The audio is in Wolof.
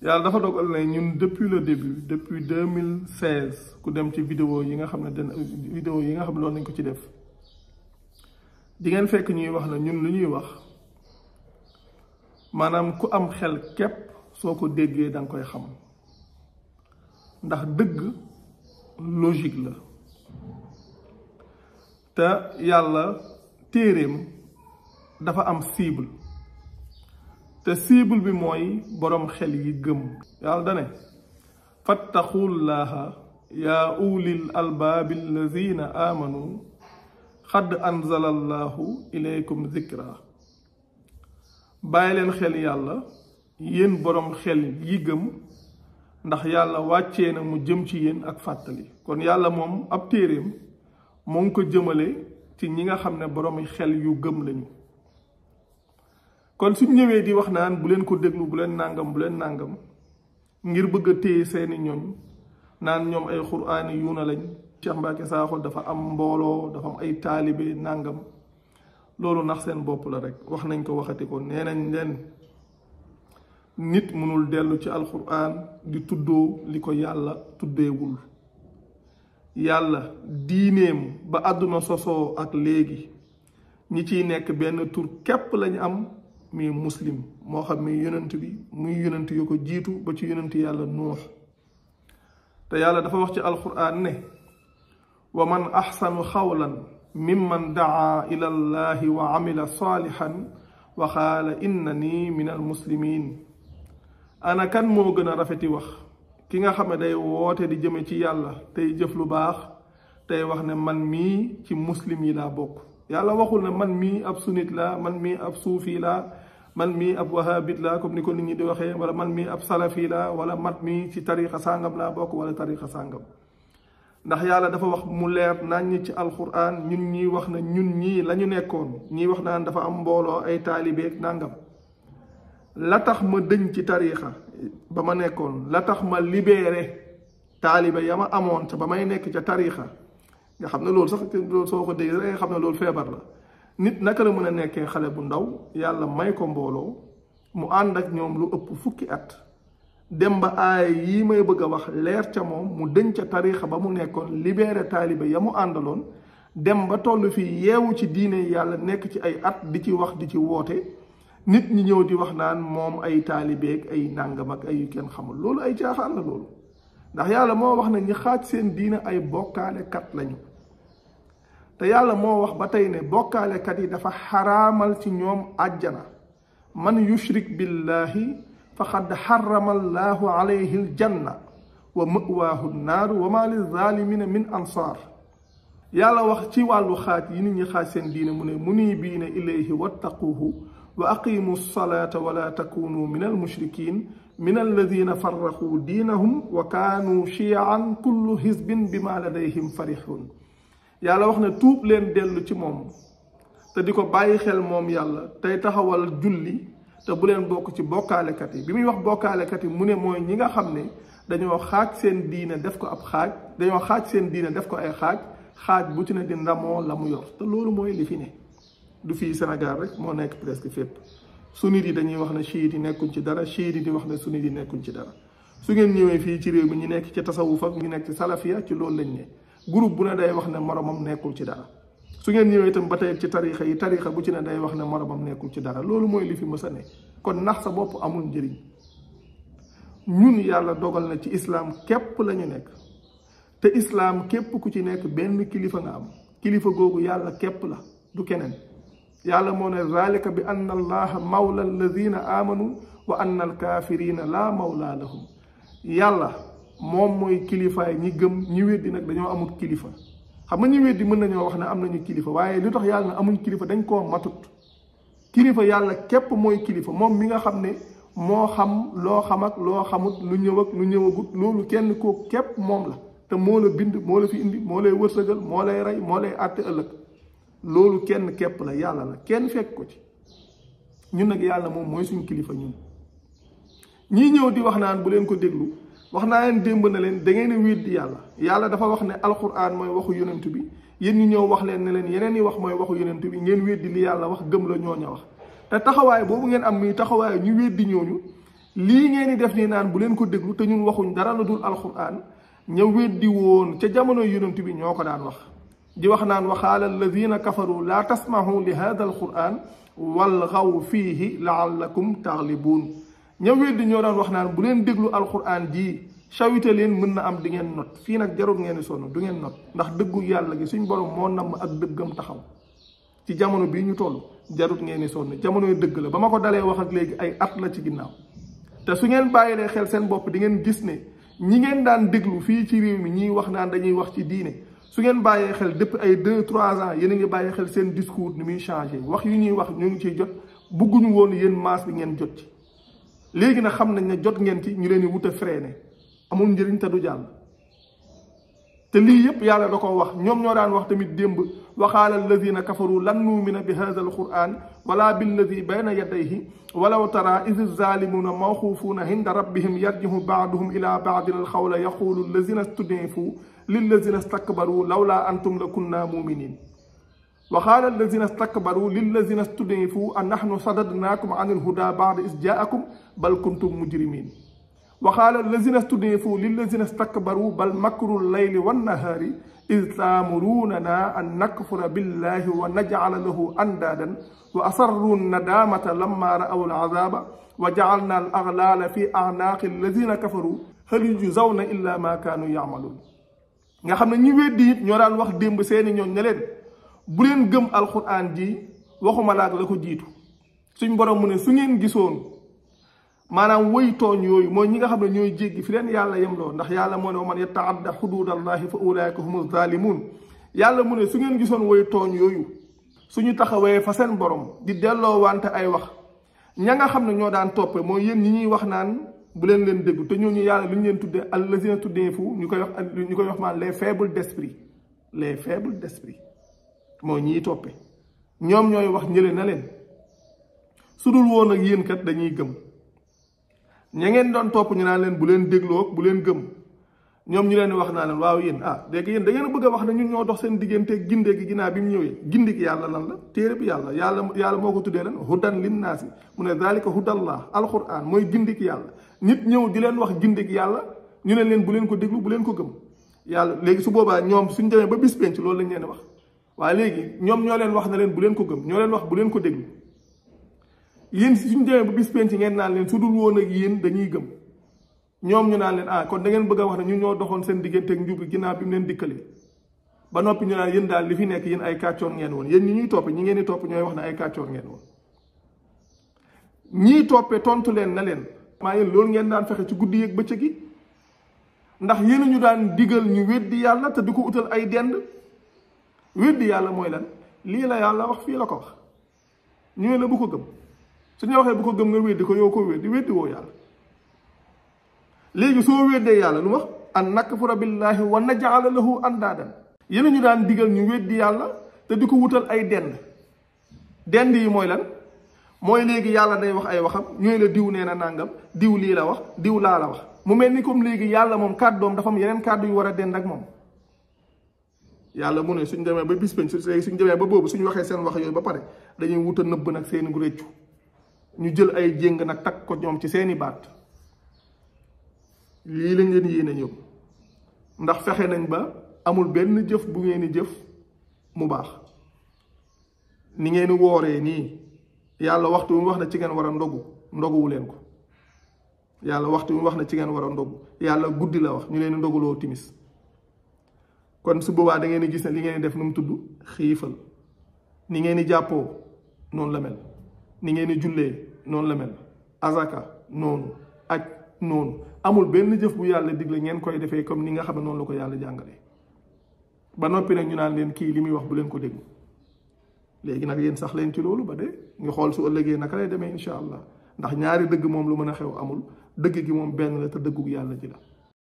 yàlla dafa dogal ne ñun depuis le début depuis 2016 ku dem ci vidéo yi nga xam ne vidéo yi nga xam ne loolu nañ ko ci def di ngeen fekk ñuy wax ne ñun lu ñuy wax maanaam ku am xel képp soo ko déggee da nga koy xam ndax dëgg logique la te yàlla téeréem dafa am cible te cible bi mooy boroom xel yi gëm yàlla dane fattaqullaha yaa ulil albaabi allazina amanu xad anzala allahu ilaykum zikra bàyyi leen xel yàlla yéen boroom xel yi gëm ndax yàlla wàccee na mu jëm ci yéen ak fàttali kon yàlla moom ab téeréem moo ngi ko jëmale ci ñi nga xam ne boroom xel yu gëm lañu kon suñ ñëwee di wax naan bu leen ko déglu bu leen nàngam ngir bëgg a téye seeni ñoñ naan ñoom ay xuraani yu na lañ Cheikh Mbacké Sakho dafa am mbooloo dafa am ay taalibe nàngam loolu nax seen bopp la rek wax nañ ko waxati ko nee nañ leen nit mënul dellu ci alxuraan di tuddoo li ko yàlla tuddeewul yàlla diineem ba àdduna sosoo ak léegi ñi ciy nekk benn tur képp lañu am muy muslim moo xam muy yonent bi muy yonent yu ko jiitu ba ci yonent yàlla nuux te yàlla dafa wax ci alxuraan ne wa man axsanu xawlan mimman daa ila allahi wa amila saalihan wa qaala innani min almuslimin ana kan moo gën a rafeti wax ki nga xam ne day woote di jëme ci yàlla tey jëf lu baax tey wax ne man mii ci muslim yi laa bokk yàlla waxul ne man mii ab sunnit laa man mii ab suufi laa man mii ab wahabit laa comme ni ko nit ñi di waxee wala man mii ab salafi laa wala man mii ci tarixa sàngam laa bokk wala tarixa sàngam ndax yàlla dafa wax mu leer naññ ci alquran ñun ñii wax na ñun ñii la ñu nekkoon ñii wax naan dafa am mbooloo ay taalibeeg nàngam la tax ma dëñ ci tarixa ba ma nekkoon la tax ma libéré taalibe ya ma amoon ca ba may nekk ca tarixa nga xam ne loolu sax loolu soo ko dégg nga xam ne loolu feebar la nit naka la mën a nekkee xale bu ndaw yàlla may ko mbooloo mu ànd ak ñoom lu ëpp fukki at dem ba aay yii may bëgg a wax leer ca moom mu dëñ ca tarixa ba mu nekkoon libéré taalibe ya mu àndaloon dem ba toll fii yeewu ci diine yàlla nekk ci ay at di ci wax di ci woote nit ñi ñëw di wax naan moom ay taalibeeg ay nàngam ak ay kenn xamul loolu ay caaxaan la loolu ndax yàlla moo wax ne ñi xaaj seen diine ay bokkaalekat lañu te yàlla moo wax ba tey ne bokkaalekat yi dafa xaraamal ci ñoom àjjana man yushrik billahi faqad xarama allahu alayhi aljanna wa mawaahu nnaaru wa ma lizalimina min ansaar yàlla wax ci wàllu xaaj yi nit ñi xaaj seen diine mu ne munibiina ilayhi wattaquhu wa aqimu salata wala takunu min almushrikin min alladina farraqu diinahum wa kaanu chiaan kullu hizbin bima ladayhim farixun yàlla wax ne tuub leen dellu ci moom te di ko bàyyi xel moom yàlla tey taxawal julli te bu leen bokk ci bokkaalekat yi bi muy wax bokkaalekat yi mu ne mooy ñi nga xam ne dañoo xaaj seen diine def ko ab xaaj dañoo xaaj seen diine def ko ay xaaj bu ci ne di ndamoo la mu yor te loolu mooy li fi ne du fii Sénégal rek moo nekk presque fépp sunnit yi dañuy wax ne chiite yi nekkuñ ci dara chiite yi di wax ne sunnit yi nekkuñ ci dara su ngeen ñëwee fii ci réew mi ñu nekk ci tasawuf ak ñu nekk ci salafiya ci loolu lañ ne groupe bu ne day wax ne moromam nekkul ci dara su ngeen ñëwee itam ba tey ci tarixa yi tarixa bu ci ne day wax ne moromam nekkul ci dara loolu mooy li fi mës a ne kon nax sa bopp amul njëriñ ñun yàlla dogal na ci islam képp la ñu nekk te islam képp ku ci nekk benn kilifa nga am kilifa googu yàlla képp la du keneen yàlla moo ne zalika bi anna allaha mawla alladina amanu wa anna alkafirina la mawla lahum yàlla moom mooy kilifaay ñi gëm ñi weddi nag dañoo amul kilifa xam nga ñi weddi mën nañoo wax ne am nañu kilifa waaye lu tax yàlla na amuñ kilifa dañ koo matut kilifa yàlla képp mooy kilifa moom mi nga xam ne moo xam loo xam ak loo xamut lu ñëw ak lu ñëwagut loolu kenn koo képp moom la te moo la bind moo la fi indi moo lay wërsëgal moo lay rey moo lay àtte ëllëg loolu kenn képp la yàlla la kenn fekk ko ci ñun nag yàlla moom mooy suñu kilifa ñun ñii ñëw di wax naan bu leen ko déglu wax naa leen démb na leen da ngeen a weddi yàlla dafa wax ne alquran mooy waxu yonent bi yéen ñu ñëw wax leen ne leen yeneen yi wax mooy waxu yonent bi ngeen weddi li yàlla wax gëm la ñooña wax te taxawaay boobu ngeen am muy taxawaay ñu weddi ñooñu lii ngeen di def nii naan bu leen ko déglu te ñun waxuñ dara lu dul alquran ña weddi woon ca jamono yonent bi ñoo ko daan wax di wax naan waxaala alladina kafaru laa tasmahu li hada alquran walgaw fiihi laallakum taglibuun ña weddi ñoo daan wax naan bu leen déglu alquran ji sawite leen mën na am di ngeen not fii nag jarul ngeen di sonn du ngeen not ndax dëggu yàlla gi suñ borom moo namm ak dëggam taxaw ci jamono bii ñu toll jarut ngeen di sonn jamonoy dëgg la ba ma ko dalee wax ak léegi ay at la ci ginnaaw te su ngeen bàyyilee xel seen bopp di ngeen gis ne ñi ngeen daan déglu fii ci réew mi ñiy wax naan dañuy wax ci diine su ngeen bàyyee xel depuis ay 2-3 ans yéen a ngi bàyyi xel seen discours ni muy changé wax yu ñuy wax ñu ngi ciy jot bugguñu woon yéen masse bi ngeen jot ci léegi nag xam nañ ne jot ngeen ci ñu leen di wut a freiné amul njëriñ te du jàll te lii yëpp yàlla da ko wax ñoom ñoo daan wax tamit démb waxaala alladina kafaru lan nuumina bi hada alquran wala billadi bayna yadayhi walaw tara id zalimuna mawxuufuuna inda rabbihim yarjihu baaduhum ila baadin alxawla yaqulu alladina studinfu lilladina stakbaru lawla antum la kunna muminin وقال الذين استكبروا للذين استضعفوا أنحن صددناكم عن الهدى بعد إذ جاءكم بل كنتم مجرمين وقال الذين استضعفوا للذين استكبروا بل مكر الليل والنهار إذ تأمروننا أن نكفر بالله ونجعل له أندادا وأصروا الندامة لما رأوا العذاب وجعلنا الأغلال في أعناق الذين كفروا هل يجزون إلا ما كانوا يعملون. nga xamne ñi weddi ñoo daan wax demb seeni ñoo ñeleen bu leen gëm alquran ji waxuma laak la ko jiitu suñ borom mu ne su ngeen gisoon maanaam woy tooñ yooyu mooy ñi nga xam ne ñooy jéggi fi leen yàlla yemloo ndax yàlla moo ne man yataadda xuduudallahi fa ulaika humu zalimun yàlla mu ne su ngeen gisoon woy tooñ yooyu suñu taxawee fa seen borom di delloo wante ay wax ña nga xam ne ñoo daan toppe mooy yéen ñi ñuy wax naan bu leen leen déglu te ñooñu yàlla lu ñu leen tuddee allazina tuddee fu ñu koy wax maan les faibles d'esprit les faibles d'esprit mooy ñiy toppe ñoom ñooy wax ñële na leen su dul woon ak yéen kat dañuy gëm ña ngeen doon topp ñu naan leen bu leen dégloo bu leen gëm ñoom ñu leen wax naa leen waaw yéen dégg yéen da ngeen a bëgg a wax ne ñun ñoo dox seen diggante ginde gi ginnaaw bi mu ñëwee gindik yàlla lan la téere bi yàlla moo ko tuddee lan hudan linnaasi mu ne zalika hudallah alquran mooy gindik yàlla nit ñëw di leen wax gindik yàlla ñu ne leen bu leen ko déglu bu leen ko gëm yàlla léegi su boobaa ñoom suñ demee ba bis penc loolu lañ leen wax waaye léegi ñoom ñoo leen wax na leen bu leen ko gëm ñoo leen wax bu leen ko déglu yéen suñ demee ba bis penc ngeen naan leen su dul woon ak yéen dañuy gëm ñoom ñu naan leen kon da ngeen bëgg a wax ne ñun ñoo doxoon seen diggante ak njub ginnaaw bi mu leen dikkalee ba noppi ñu naan yéen daal li fi nekk yéen ay kàccoor ngeen woon yéen ñi ñuy toppe ñi ngeen di topp ñooy wax ne ay kàccoor ngeen woon ñii toppe tontu leen na leen maa yéen loolu ngeen daan fexe ci guddi yeeg bëccëg yi ndax yéen ñu daan digal ñu weddi yàlla te di ko utal ay dend weddi yàlla mooy lan lii la yàlla wax fii la ko wax ñëwee la bu ko gëm suñu waxee bu ko gëm nga weddi ko yow ko weddi woo yàlla léegi soo weddee yàlla lu wax an nakfura billahi wa naj'ala lahu andaadan yéen ñu daan digal ñu weddi yàlla te di ko wutal ay dend yi mooy lan mooy léegi yàlla day wax ay waxam ñooy la diw nee na nàngam diw lii la wax diw laa la wax mu mel ni comme léegi yàlla moom kàddoom dafa am yeneen kàddu yu war a dend ak moom yàlla mu ne suñ demee ba bis penc suñ demee ba boobu suñu waxee seen wax yooyu ba pare dañuy wut a nëbb nag seeni réccu ñu jël ay jéng nag takk ko ñoom ci seeni baat lii lañ leen yéene ñëw ndax fexe nañ ba amul benn jëf bu ngeen di jëf mu baax ni ngeen di wooree nii yàlla waxtu wi wax na ci ngeen war a ndoguwu leen ko yàlla waxtu wi wax na ci ngeen war a ndogu yàlla guddi la wax ñu leen di ndoguloo timis kon su boobaa da ngeen di gis ne li ngeen di def nu mu tudd xiifal ni ngeen di jàppoo noonu la mel ni ngeen di jullee noonu la mel azaka noonu aj noonu amul benn jëf bu yàlla digle ngeen koy defee comme ni nga xam ne noonu la ko yàlla jàngalee ba noppi nag ñu naan leen kii li muy wax bu leen ko déglu léegi nag yéen sax leen ci loolu ba de nga xool su ëllëgee naka lay demee incha allah ndax ñaari dëgg moom lu mën a xew amul dëgg gi moom benn la te dëggug yàlla ji la